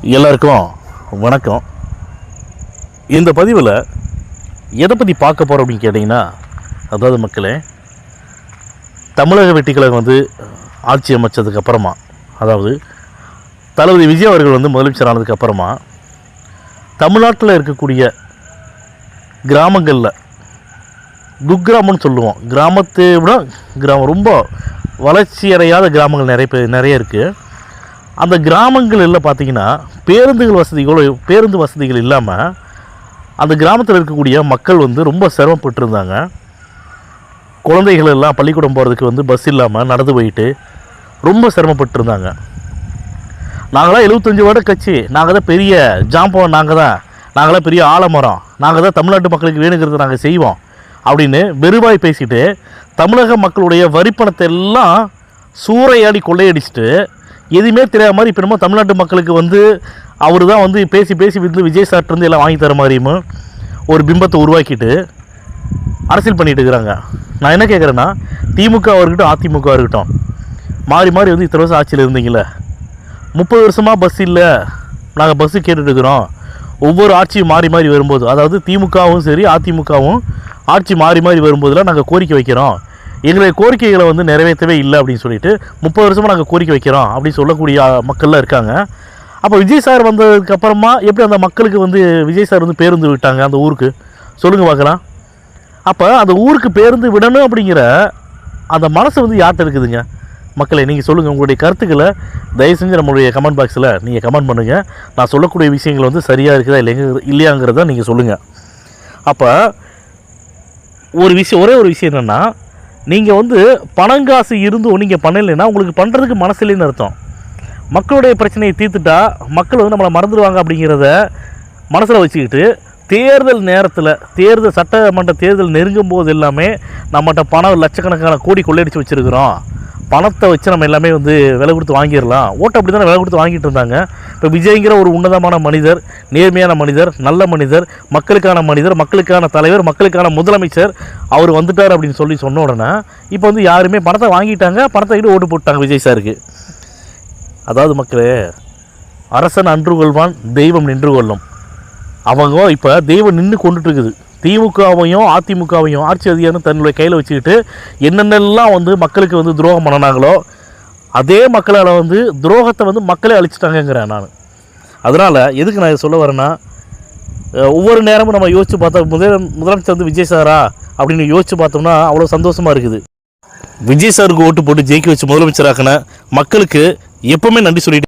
எல்லாருக்கும் வணக்கம். இந்த பதிவில் எதை பற்றி பார்க்க போகிறோம் அப்படின்னு கேட்டிங்கன்னா, அதாவது மக்களே, தமிழக வெட்டிக்கழகம் ஆட்சி அமைச்சதுக்கப்புறமா, அதாவது தளபதி விஜய் அவர்கள் முதலமைச்சர் ஆனதுக்கப்புறமா தமிழ்நாட்டில் இருக்கக்கூடிய கிராமங்களில் குக்கிராமம்னு சொல்லுவோம், கிராமத்தை விட கிராமம் ரொம்ப வளர்ச்சியடையாத கிராமங்கள் நிறைய இருக்குது. அந்த கிராமங்களில் பார்த்திங்கன்னா பேருந்து வசதிகள் இல்லாமல் அந்த கிராமத்தில் இருக்கக்கூடிய மக்கள் ரொம்ப சிரமப்பட்டுருந்தாங்க. குழந்தைகள் எல்லாம் பள்ளிக்கூடம் போகிறதுக்கு பஸ் இல்லாமல் நடந்து போயிட்டு ரொம்ப சிரமப்பட்டுருந்தாங்க. நாங்களாம் 75 வருட கட்சி, நாங்கள் தான் பெரிய ஜாம்பவன், நாங்களாம் பெரிய ஆலமரம், நாங்கள் தான் தமிழ்நாட்டு மக்களுக்கு வேணுங்கிறத நாங்கள் செய்வோம் அப்படின்னு வெறுவாய் பேசிட்டு தமிழக மக்களுடைய வரிப்பணத்தை எல்லாம் சூறையாடி கொள்ளையடிச்சிட்டு எதுவுமே தெரியாத மாதிரி இப்போ நம்ம தமிழ்நாட்டு மக்களுக்கு அவர் தான் பேசி விஜய் சார்ட்டிருந்து எல்லாம் வாங்கி தர மாதிரியும் ஒரு பிம்பத்தை உருவாக்கிட்டு அரசியல் பண்ணிட்டு இருக்கிறாங்க. நான் என்ன கேட்குறேன்னா, திமுக இருக்கட்டும் அதிமுக இருக்கட்டும், மாறி இத்தனை வருஷம் ஆட்சியில் இருந்தீங்களே, 30 வருஷமாக பஸ் இல்லை, நாங்கள் பஸ்ஸு கேட்டுட்டு இருக்கிறோம். ஒவ்வொரு ஆட்சியும் மாறி வரும்போது, அதாவது திமுகவும் சரி அதிமுகவும் ஆட்சி மாறி வரும்போதெல்லாம் நாங்கள் கோரிக்கை வைக்கிறோம், எங்களுடைய கோரிக்கைகளை நிறைவேற்றவே இல்லை அப்படின்னு சொல்லிட்டு 30 வருஷமாக நாங்கள் கோரிக்கை வைக்கிறோம் அப்படின்னு சொல்லக்கூடிய மக்கள்லாம் இருக்காங்க. அப்போ விஜய் சார் வந்ததுக்கப்புறமா எப்படி அந்த மக்களுக்கு விஜய் சார் பேருந்து விட்டாங்க அந்த ஊருக்கு, சொல்லுங்கள் பார்க்கலாம். அப்போ அந்த ஊருக்கு பேருந்து விடணும் அப்படிங்கிற அந்த மனசு யார்கிட்ட இருக்குதுங்க? மக்களை நீங்கள் சொல்லுங்கள், உங்களுடைய கருத்துக்களை தயவு செஞ்சு நம்மளுடைய கமெண்ட் பாக்ஸில் நீங்கள் கமெண்ட் பண்ணுங்கள். நான் சொல்லக்கூடிய விஷயங்கள் சரியாக இருக்குதா இல்லையாங்கிறத நீங்கள் சொல்லுங்கள். அப்போ ஒரே ஒரு விஷயம் என்னென்னா, நீங்கள் பணங்காசு இருந்தும் நீங்கள் பண்ணலைன்னா உங்களுக்கு பண்ணுறதுக்கு மனசு இல்லைன்னு அர்த்தம். மக்களுடைய பிரச்சனையை தீர்த்துட்டா மக்கள் நம்மளை மறந்துடுவாங்க அப்படிங்கிறத மனசில் வச்சுக்கிட்டு தேர்தல் நேரத்தில் சட்டமன்ற தேர்தல் நெருங்கும் போது எல்லாமே நம்மகிட்ட பணம் லட்சக்கணக்கான கோடி கொள்ளையடிச்சு வச்சுருக்கிறோம், பணத்தை வச்சு நம்ம எல்லாமே விலை கொடுத்து வாங்கிடலாம், ஓட்டு அப்படி தானே விலை கொடுத்து வாங்கிட்டு இருந்தாங்க. இப்போ விஜய்ங்கிற ஒரு உன்னதமான மனிதர், நேர்மையான மனிதர், நல்ல மனிதர், மக்களுக்கான மனிதர், மக்களுக்கான தலைவர், மக்களுக்கான முதலமைச்சர், அவர் வந்துட்டார் அப்படின்னு சொன்ன உடனே இப்போ யாருமே பணத்தை வாங்கிட்டாங்க, பணத்தை கிட்ட ஓட்டு போட்டாங்க விஜய் சாருக்கு. அதாவது மக்களே, அரசன் அன்று கொள்வான், தெய்வம் நின்று கொள்ளும். அவங்க இப்போ தெய்வம் நின்று கொண்டுட்டு இருக்குது. திமுகவையும் அதிமுகவையும் ஆட்சி அதிகாரம் தன்னுடைய கையில் வச்சுக்கிட்டு என்னென்னலாம் மக்களுக்கு துரோகம் பண்ணினாங்களோ அதே மக்களால் துரோகத்தை மக்களே அழிச்சிட்டாங்கங்கிறேன் நான். அதனால் எதுக்கு நான் சொல்ல வரேன்னா, ஒவ்வொரு நேரமும் நம்ம யோசித்து பார்த்தா முதலமைச்சர் விஜய் சாரா அப்படின்னு யோசித்து பார்த்தோம்னா அவ்வளோ சந்தோஷமாக இருக்குது. விஜய் சாருக்கு ஓட்டு போட்டு ஜெயிக்க வச்சு முதலமைச்சராக்கின மக்களுக்கு எப்போவுமே நன்றி சொல்லிட்டு